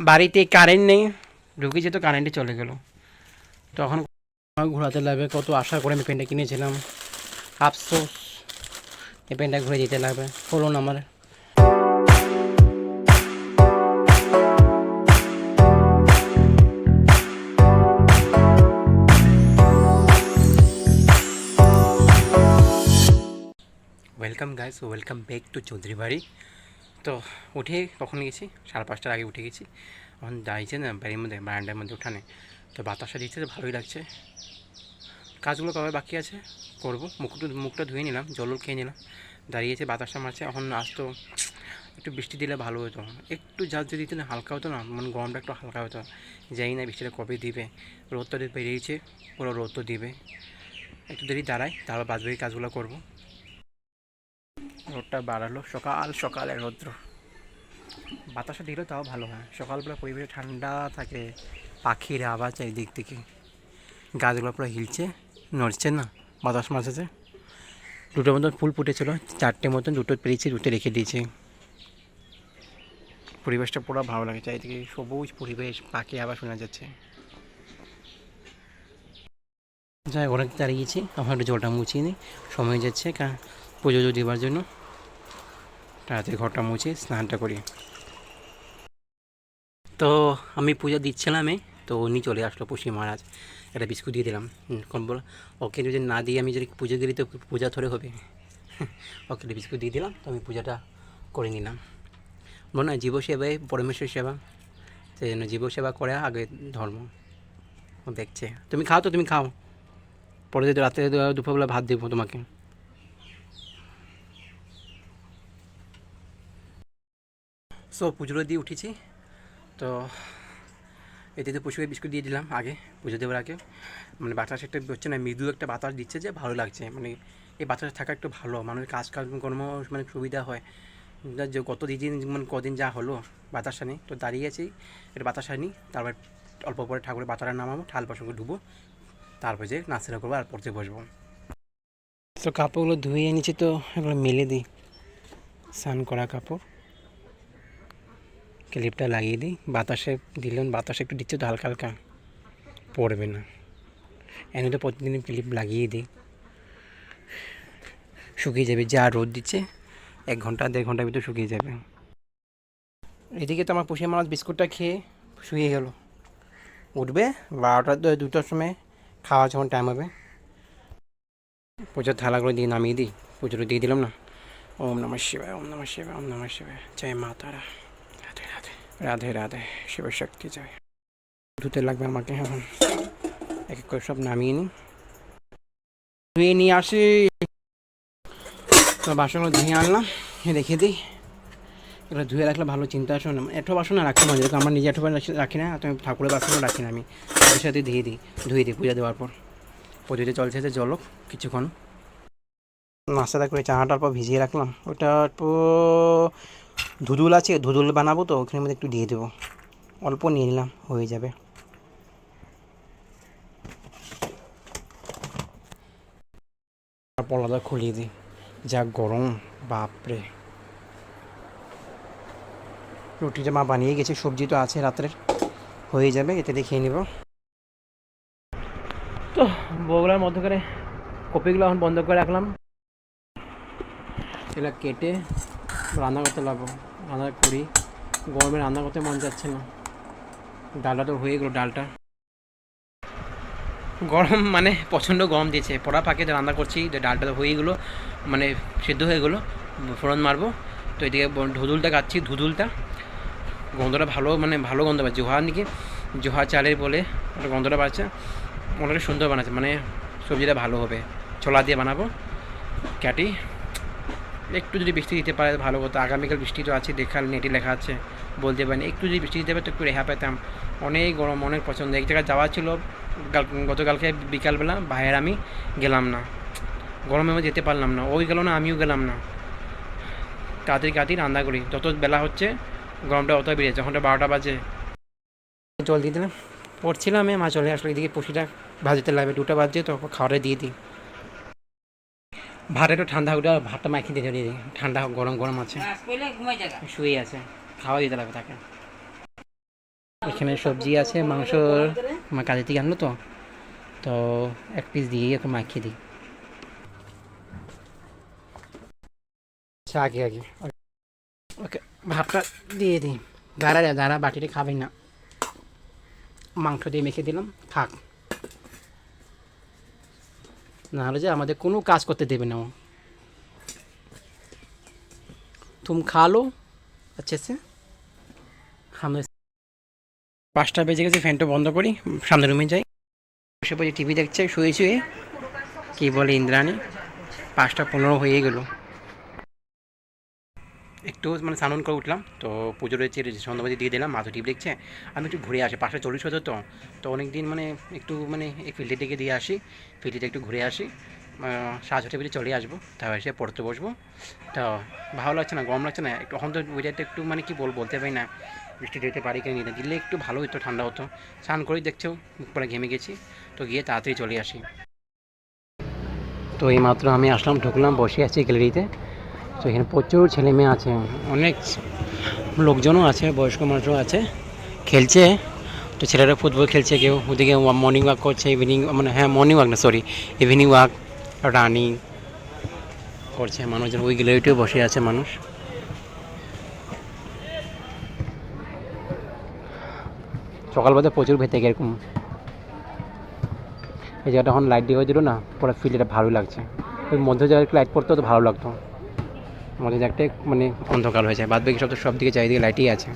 বাড়িতে কারেন্ট নেই, ঢুকেছে তো কারেন্টে চলে গেল। তখন ঘোরাতে লাগবে, কত আশা করে আমি পেনটা কিনেছিলাম, আফসোস এই পেনটা ঘুরে যেতে লাগবে, হলো না আমার। Welcome guys, welcome back to Chowdhury বাড়ি। তো উঠে কখন গেছি, 5:30টার আগে উঠে গেছি। এখন দাঁড়িয়েছে না বাড়ির মধ্যে, বারান্দার মধ্যে উঠানে, তো বাতাসটা দিচ্ছে, তো ভালোই লাগছে। কাজগুলো কবে বাকি আছে করবো। মুখটা ধুয়ে নিলাম, জলও খেয়ে নিলাম, দাঁড়িয়েছে বাতাসটা মারছে। এখন আসতো একটু বৃষ্টি দিলে ভালো হতো, একটু ঝাঁঝ যদি দিতে না হালকা হতো না, মানে গরমটা একটু হালকা হতো। যাই না বৃষ্টিটা কবে দিবে, রোদটা বেরিয়েছে, পুরো রোদ তো দিবে। একটু দেরি দাঁড়াই, তারপর বাদবাকি কাজগুলো করবো। রোদটা বাড়ালো, সকাল সকালে রৌদ্র, বাতাসটা দিলেও তাও ভালো হয়। সকালবেলা পরিবেশ ঠান্ডা থাকে, পাখির আওয়াজ চারিদিক থেকে, গাছগুলো পুরো হিলছে, নড়ছে না, বাতাস মারছে। দুটোর মতন ফুল ফুটেছিল, 4টে মতন, দুটো পেরেছি, দুটো রেখে দিয়েছি। পরিবেশটা পুরো ভালো লাগে, চারিদিকে সবুজ পরিবেশ, পাখি আবার শোনা যাচ্ছে। যাই অনেক দাঁড়িয়েছি, আমার একটু জলটা মুছিয়ে নিই, সময় যাচ্ছে পুজো দেওয়ার জন্য। তাড়াতাড়ি ঘরটা মুছে স্নানটা করি। তো আমি পূজা দিচ্ছিলাম, তো উনি চলে আসলো, পুষি মহারাজ। একটা বিস্কুট দিয়ে দিলাম, কোন বলো, ওকে যদি না দিয়ে আমি যদি পুজো দিই তো পূজা থরে হবে। ওকে একটা বিস্কুট দিয়ে দিলাম, তো আমি পূজাটা করে নিলাম। বলো না, জীব সেবাই পরমেশ্বর সেবা, সেই জন্য জীব সেবা করে আগে ধর্ম। ও দেখছে, তুমি খাও, তো তুমি খাও, পরে যদি রাতে দুপুরবেলা ভাত দেবো তোমাকে। সো পুজোটা দিয়ে উঠেছি, তো এতে তো পশুকে বিস্কুট দিয়ে দিলাম আগে, পুজো দেওয়ার আগে। মানে বাতাস একটা হচ্ছে না, মৃদু একটা বাতাস দিচ্ছে, যে ভালো লাগছে। মানে এই বাতাস থাকা একটু ভালো, মানুষের কাজকর্ম মানে সুবিধা হয়। যে গত দিন মানে কদিন যা হলো বাতাসা নেই, তো দাঁড়িয়ে আছি, একটু বাতাসা নিই, তারপর অল্প পরে ঠাকুরের পাতাটা নামাবো, ঠাল বাসনকে ডুবো, তারপর যে নাচেরা করবো আর পড়তে বসবো। তো কাপড়গুলো ধুয়ে এনেছি, তো এগুলো মেলে দিই, স্নান করা কাপড়। ক্লিপটা লাগিয়ে দিই, বাতাসে দিলেন, বাতাসে একটু দিচ্ছে তো হালকা হালকা, পড়বে না। এনে তো প্রতিদিন ক্লিপ লাগিয়ে দিই, শুকিয়ে যাবে, যা রোদ দিচ্ছে 1 ঘন্টা 1.5 ঘন্টার ভিতরে শুকিয়ে যাবে। এদিকে তো আমার পুষি মাছ বিস্কুটটা খেয়ে শুয়ে গেল, উঠবে 12টা 2টার সময়, খাওয়া যখন টাইম হবে। পুজোর থালাগুলো দিয়ে নামিয়ে দিই, পুজোটা দিয়ে দিলাম না। ওম নমঃ শিবায়, ওম নমঃ শিবায়, ওম নমঃ শিবায়, জয় মা তারা, রাধে রাধে, রাধে রাধে, শিবশক্তি জয়। ধুতে লাগবে আমাকে এখন, এক এক করে সব নামিয়ে নিই, ধুয়ে নিয়ে আসি। তো বাসনগুলো ধুয়ে আনলাম, রেখে দিই। এগুলো ধুয়ে রাখলে ভালো, চিন্তা আসে না, এঁঠো বাসন রাখতে পারি, যেরকম আমার নিজে এঁঠো বাসন রাখি না, তো আমি ঠাকুরের বাসনও রাখি না, আমি তাদের সাথে ধুয়ে দিই পূজা দেওয়ার পর। পুজোতে চলছে যে জলক কিছুক্ষণ, নাস্তাটা করে চানাটার পর ভিজিয়ে রাখলাম, ওটা একটু ধুদুল আছে, ধুদুল বানাবো, তো ওখানের মধ্যে একটু দিয়ে দেবো, অল্প নিয়ে নিলাম, হয়ে যাবে। পলাটা খুলিয়ে দিই, যা গরম, বাপরে। রুটিটা মা বানিয়ে গেছে, সবজি তো আছে রাত্রের, হয়ে যাবে, এতে দেখিয়ে নিব। তো বগুলার মধ্যখানে কপিগুলো এখন বন্ধ করে রাখলাম, এগুলো কেটে রান্না করতে লাগবো, রান্না করি। গরমে রান্না করতে মন যাচ্ছে না। ডালটা তো হয়ে গেলো, ডালটা গরম মানে প্রচণ্ড গরম দিয়েছে, পড়া ফাঁকে রান্না করছি, ডালটা তো হয়ে গেলো, মানে সিদ্ধ হয়ে গেলো, ফোড়ন মারবো। তো এদিকে ধুদুলটা কাটছি, ধুদুলটা গন্ধটা ভালো, মানে ভালো গন্ধ পাচ্ছে, জোহা নাকি জোহা চালের বলে, ওটা গন্ধটা পাচ্ছে, অনেকটা সুন্দর বানাচ্ছে, মানে সবজিটা ভালো হবে। ছোলা দিয়ে বানাবো, কাটি। একটু যদি বৃষ্টি দিতে পারে ভালো হতো, আগামীকাল বৃষ্টি তো আছে, দেখাল নেটে লেখা আছে, বলতে পারিনি। একটু যদি বৃষ্টি দিতে পারে তো একটু রেহা পেতাম, অনেক গরম, অনেক পছন্দ। এক জায়গায় যাওয়া ছিল গতকালকে বিকালবেলা, ভাইয়ের আমি গেলাম না, গরমে আমি যেতে পারলাম না, ওই গেল না, আমিও গেলাম না। তাড়াতাড়ি রান্না করি, যত বেলা হচ্ছে গরমটা অত বেড়েছে, যখন 12টা বাজে। জল দিয়ে দিলাম, পড়ছিলাম, আমি মা চলে আসলো, এদিকে পুষিটা ভাজতে লাগবে, 2টা বাজছে, তো খাওয়াটা দিয়ে দিই। ভাত একটু ঠান্ডা, ওটা ভাতটা মাখিয়ে দিয়ে দিই, ঠান্ডা গরম গরম আছে, শুয়ে আছে, খাওয়া দিতে লাগবে তাকে। এখানে সবজি আছে, মাংস আমার কাজের থেকে আনলো তো, তো এক পিস দিয়ে একটু মাখিয়ে দিই। আচ্ছা আগে আগে ওকে ভাতটা দিয়ে দিই। যারা বাটিতে খাবেন না, মাংস দিয়ে মেখে দিলাম, থাক, নাহলে যে আমাদের কোনো কাজ করতে দেবে না ও। তুম খা লো अच्छे से। আমি 5টা বেজে গেছে, ফ্যানটা বন্ধ করি, সামনের রুমে যাই, বসে বসে টিভি দেখছে শুয়ে শুয়ে, কী বলে ইন্দ্রাণী। 5টা 15 হয়ে গেলো। একটু মানে স্নান করে উঠলাম, তো পুজো রয়েছে, সন্ধ্যাবাজি দিয়ে দিলাম, মাথা টিপ দেখছে। আমি একটু ঘুরে আসি, 5:40 হতো, তো অনেক দিন মানে একটু মানে এই ফিল্ডের দিকে দিয়ে আসি, ফিল্ডে একটু ঘুরে আসি, 6:30 বেজে চলে আসবো, তারপর এসে পড়তে বসবো। তো ভালো লাগছে না, গরম লাগছে না একটু, এখন তো ওয়েদারটা একটু মানে কি বলতে পারি না, বৃষ্টি দিতে পারি কিনা, নিতে দিলে একটু ভালো হতো, ঠান্ডা হতো। স্নান করেই দেখছো মুখ পরে ঘেমে গেছি, তো গিয়ে তাড়াতাড়ি চলে আসি। তো এইমাত্র আমি আসলাম, ঢুকলাম, বসে আছি গ্যালারিতে। তো এখানে প্রচুর ছেলে মেয়ে আছে, অনেক লোকজনও আছে, বয়স্ক মানুষও আছে, খেলছে। তো ছেলেরা ফুটবল খেলছে, কেউ ওদিকে মর্নিং ওয়াক করছে, ইভিনিং মানে হ্যাঁ মর্নিং ওয়াক না সরি ইভিনিং ওয়াক, রানিং করছে মানুষজন। ওই গ্যালারিতেও বসে আছে মানুষ। সকালবেলা প্রচুর ভেতরে এরকম, এই জায়গাটা এখন লাইট দিয়ে দিল না, পুরো ফিল্ডটা ভালো লাগছে। ওই মধ্যে জায়গায় লাইট পড়তো তো ভালো লাগতো, মধ্যে জায়গাটা মানে অন্ধকার হয়ে যায়, বাদ বাকি সব দিকে চারিদিকে লাইটই আছে।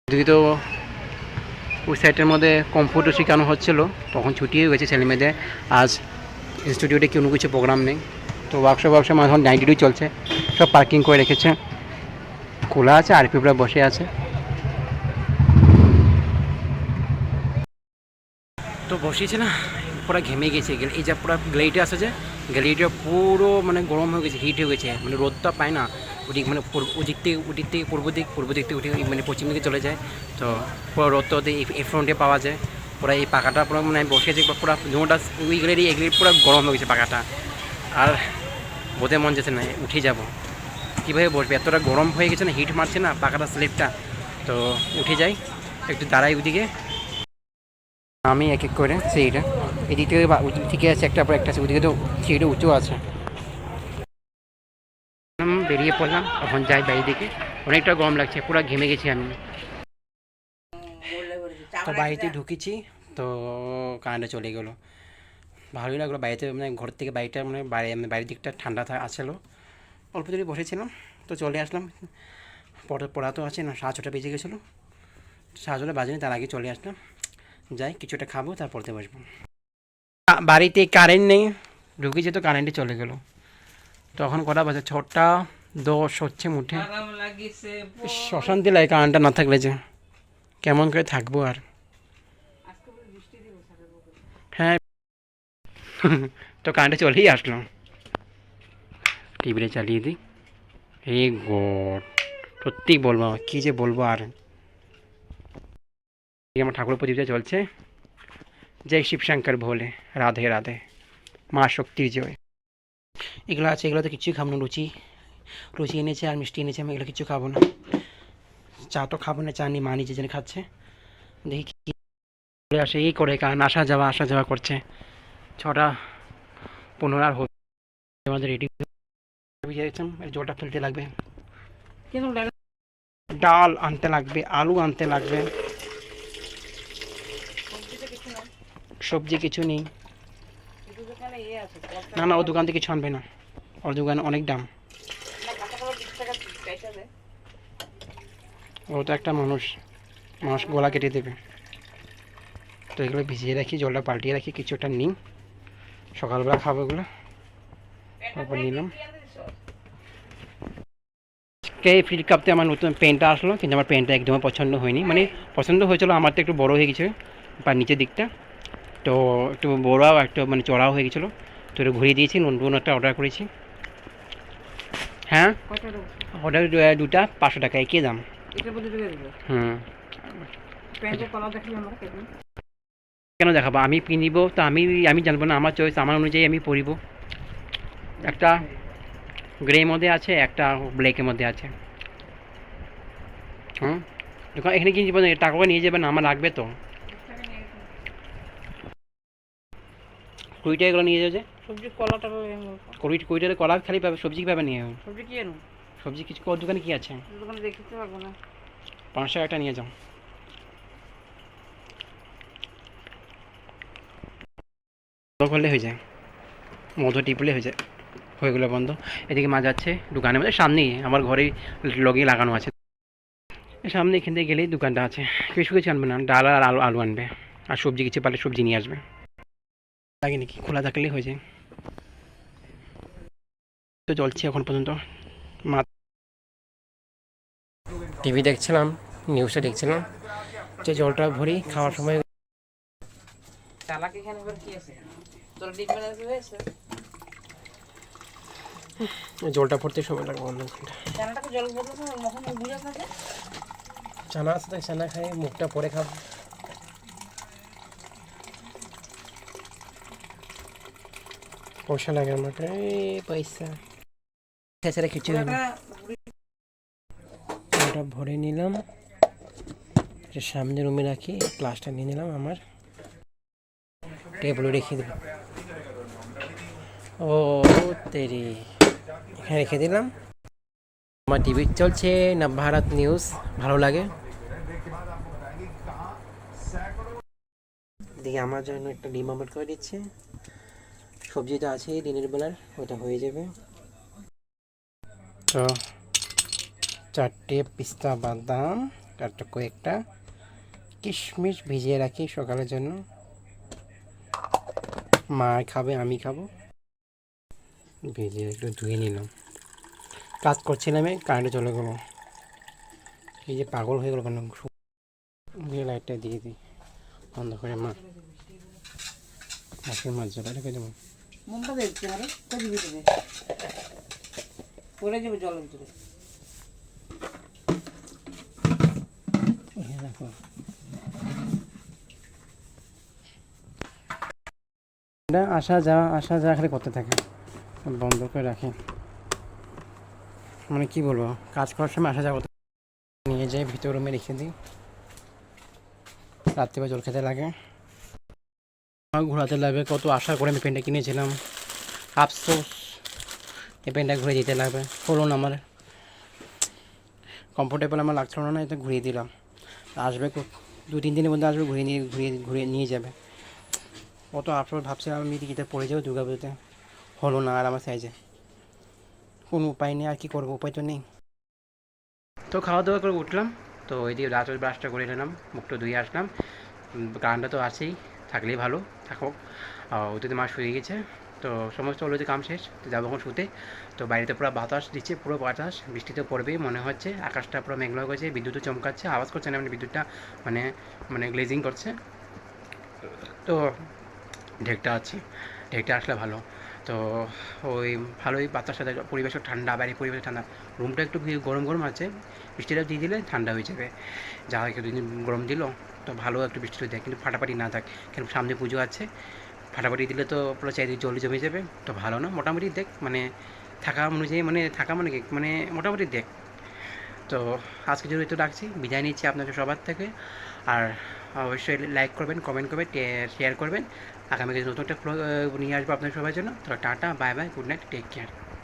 যদি তো ওই সাইডের মধ্যে কম্পিউটার শেখানো হচ্ছিলো, তখন ছুটি হয়ে গেছে ছেলে মেয়েদের। আজ ইনস্টিটিউটে কোনো কিছু প্রোগ্রাম নেই, তো ওয়ার্কশপ এখন নাইট ডিউটি চলছে, সব পার্কিং করে রেখেছে, খোলা আছে, আর পিপরা বসে আছে। তো বসেছে না, পুরো ঘেমে গেছে, এই যে পুরো গ্যালারিটা আছে, যে গ্যালারিটা পুরো মানে গরম হয়ে গেছে, হিট হয়ে গেছে, মানে রোদটা পায় না। ওদিক মানে ওদিক থেকে পূর্ব দিক থেকে উঠে মানে পশ্চিম দিকে চলে যায়, তো পুরো রোদটা ওদের এই ফ্রন্টে পাওয়া যায়। পুরো এই পাখাটা পুরো মানে বসেছে, পুরো ধোঁয়াটা ওই গ্যালারি পুরো গরম হয়ে গেছে পাখাটা, আর বোধে মন যেতে না, উঠে যাব, কীভাবে বসবে, এতটা গরম হয়ে গেছে না, হিট মারছে না পাখাটা স্লিপটা। তো উঠে যাই, একটু দাঁড়াই ওইদিকে, আমি এক এক করে সেইটা এদিক থেকে ঠিক আছে, একটা পর একটা আছে, ওদিকে তো সেইটা উঁচু আছে। বেরিয়ে পড়লাম, এখন যাই বাইরের দিকে, অনেকটা গরম লাগছে, পুরো ঘেমে গেছি আমি। তো বাড়িতে ঢুকেছি, তো কারেন্টটা চলে গেলো, ভালোই লাগলো বাড়িতে, মানে ঘর থেকে বাড়িটা মানে বাড়ির দিকটা ঠান্ডা আসলো, অল্প যদি বসেছিলাম, তো চলে আসলাম। পড়া তো আছে না, 6:30 বেজে গেছিলো, 6:30 বাজেনি, তার আগে চলে আসলাম। যাই কিছুটা খাবো, তার পড়তে বসবো। বাড়িতে কারেন্ট নেই, ঢুকেছে তো কারেন্টে চলে গেল, তখন কটা বাজে 6:10 হচ্ছে মুঠে। অশান্তি লাগে কারেন্টটা না থাকলে, যে কেমন করে থাকবো আর। হ্যাঁ তো কারেন্টে চলেই আসলো, টিভিটা চালিয়ে দিই। এই গড, সত্যি বলবো কী যে বলবো আর। আমার ঠাকুর প্রতিষ্ঠা চলছে, জয় শিবশঙ্কর ভোলে, রাধে রাধে, মা শক্তির জয়। এগুলো আছে, এগুলো তো কিছুই খাবো না, লুচি এনেছে আর মিষ্টি এনেছে, আমি এগুলো কিছু খাবো না। চা তো খাবো না, চা নিয়ে মা নিজে জেনে খাচ্ছে, দেখি কী আসে। এই করে কারণ আসা যাওয়া করছে, 6:15 আর হবে, আমাদের রেডি জলটা ফেলতে লাগবে, ডাল আনতে লাগবে, আলু আনতে লাগবে, সবজি কিছু নেই। না ও দোকান থেকে কিছু আনবে না, ওর দোকানে অনেক দাম, ও তো একটা মানুষ গলা কেটে দেবে। তো এগুলো ভিজিয়ে রাখি, জলটা পাল্টিয়ে রাখি, কিছুটা নিই, সকালবেলা খাবো এগুলো, তারপর নিলাম। ফ্লিপকার্টে আমার নতুন পেনটা আসলো, কিন্তু আমার পেনটা একদমই পছন্দ হয়নি, মানে পছন্দ হয়েছিল, আমার তো একটু বড়ো হয়ে গেছে বা নিচের দিকটা, তো একটু বড়াও একটু মানে চড়াও হয়ে গেছিলো, তো একটু ঘুরিয়ে দিয়েছি, নতুন একটা অর্ডার করেছি। হ্যাঁ অর্ডার দুটা 500 টাকা, একই দাম। হুম, কেন দেখাবো, আমি কিনিব তো আমি জানবো না, আমার চয়েস, আমার অনুযায়ী আমি পরিব। একটা গ্রে মধ্যে আছে, একটা ব্ল্যাকের মধ্যে আছে, হুম, দোকান এখানে কি টাকা নিয়ে যাবেন, আমার লাগবে তো। 20 টাকা এগুলো নিয়ে যাবে যে সবজি কলাটা 20 টাকা কলা খালি পাবে, সবজি কীভাবে নিয়ে যাবে? সবজি কি এনো? সবজি কিছু ওর দোকানে কী আছে? দোকানে দেখতে পারবো না। 5 টাকা একটা নিয়ে যাও। বন্ধ করলে হয়ে যায়, মধু টিপলে হয়ে যায়, হয়ে গেলো বন্ধ। এদিকে মাছ যাচ্ছে দোকানের মধ্যে, সামনেই আমার ঘরেই লগেই লাগানো আছে। সামনে এখান থেকে গেলেই দোকানটা আছে। কিছু আনবে না, ডাল আর আলু আলু আনবে, আর সবজি কিছু পারলে সবজি নিয়ে আসবে। লাগে নাকি, খোলা থাকলেই হয়ে যায়। তো চলছে এখন পর্যন্ত। মা টিভি দেখছিলাম, নিউজটা দেখছিলাম, যে জলটা ভরি খাওয়ার সময়। চালাক এখানে আবার কি আছে? তোর ডিম বানাতে হয়েছে? জলটা ভরতে সময় লাগবে অন্য ঘন্টা। চানাটাকে জল বদলে তো মখন বুঝাস না যে? চানা আছে তাই চানা খাই, মুখটা পরে খাবো। পয়সা লাগে আমাকে, পয়সা এছাড়া কিছু হয় না। ওটা ভরে নিলাম, সামনে রুমে রাখি, গ্লাসটা নিয়ে নিলাম, আমার টেবিলে রেখে দিলাম। ও তেরি, এখানে রেখে দিলাম। আমার টিভি চলছে নবভারত নিউজ, ভালো লাগে। দেখি আমার জন্য একটা ডিম আমলেট করে দিচ্ছে। সবজি তো আছে দিনের বেলার, ওটা হয়ে যাবে। তো 4টে পিস্তা বাদাম, একটা কয়েকটা কিশমিশ ভিজিয়ে রাখি সকালের জন্য। মা খাবে, আমি খাবো। ভিজিয়ে একটু ধুয়ে নিলাম। কাজ করছিলাম, কারেন্টে চলে গেলো। এই যে পাগল হয়ে গেলো কেন, লাইটটা দিয়ে দিই বন্ধ করে। মাছের মাছ জলে রেখে দেবো। মনটা দেখতে পারে তো দিবি তোকে পড়ে যাবে জলের ভিতরে। দেখো আসা যাওয়া খালি করতে থাকে, বন্ধ করে রাখি। মানে কি বলবো, কাজ করার সময় আসা যাওয়া নিয়ে যাই, ভিতর রুমে রেখে দিই। রাত্রিবেলা জল খেতে লাগে, ঘোরাতে লাগবে। কত আশা করে আমি পেনটা কিনেছিলাম, আফসোস এই পেনটা ঘুরে দিতে লাগবে। হলো না, আমার কমফোর্টেবল আমার লাগছিল না, এটা ঘুরিয়ে দিলাম। আসবে 2-3 দিনের মধ্যে আসবে, ঘুরিয়ে নিয়ে যাবে। কত আফসোস, ভাবছিলাম আমি টিকিটে পড়ে যাবো দুর্গা পুজোতে, হলো না। আর আমার সাইজে কোনো উপায় নেই, আর কি করবো, উপায় তো নেই। তো খাওয়া দাওয়া করে উঠলাম, তো ওইদিকে রাতের ব্রাশটা করে নিলাম, মুখটা ধুয়ে আসলাম। কারেন্টটা তো আছেই, থাকলেই ভালো, থাকুক। ওদিকে মা শুয়ে গেছে, তো সমস্ত হলো যে কাম শেষ, তো যাবো এখন শুতে। তো বাড়িতে পুরো বাতাস দিচ্ছে, পুরো বাতাস, বৃষ্টি তো পড়বেই মনে হচ্ছে। আকাশটা পুরো মেঘলা হয়ে গেছে, বিদ্যুৎও চমকাচ্ছে, আওয়াজ করছে না, মানে বিদ্যুৎটা মানে মানে গ্লেজিং করছে। তো ঢেকটা আছে, ঢেকটা আসলে ভালো। তো ওই ভালোই বাতাস সাথে পরিবেশও ঠান্ডা, বাইরে পরিবেশ ঠান্ডা, রুমটা একটু গরম গরম আছে। বৃষ্টিটা দিয়ে দিলে ঠান্ডা হয়ে যাবে। যা হয় একটু দিন গরম দিল তো ভালো, একটু বৃষ্টি দেয়, কিন্তু ফাটাফাটি না থাক, কেন সামনে পুজো আছে। ফাটাফাটি দিলে তো পুরো চারিদিকে জল জমে যাবে, তো ভালো না। মোটামুটি দেখ, মানে থাকা অনুযায়ী, মানে থাকা মানে কি, মানে মোটামুটি দেখ। তো আজকে জন্য একটু রাখছি, বিদায় নিচ্ছি আপনাদের সবার থেকে। আর অবশ্যই লাইক করবেন, কমেন্ট করবেন, শেয়ার করবেন। আগামী নতুন একটা নিয়ে আসবো আপনাদের সবার জন্য। তো tata, bye bye, good night, take care.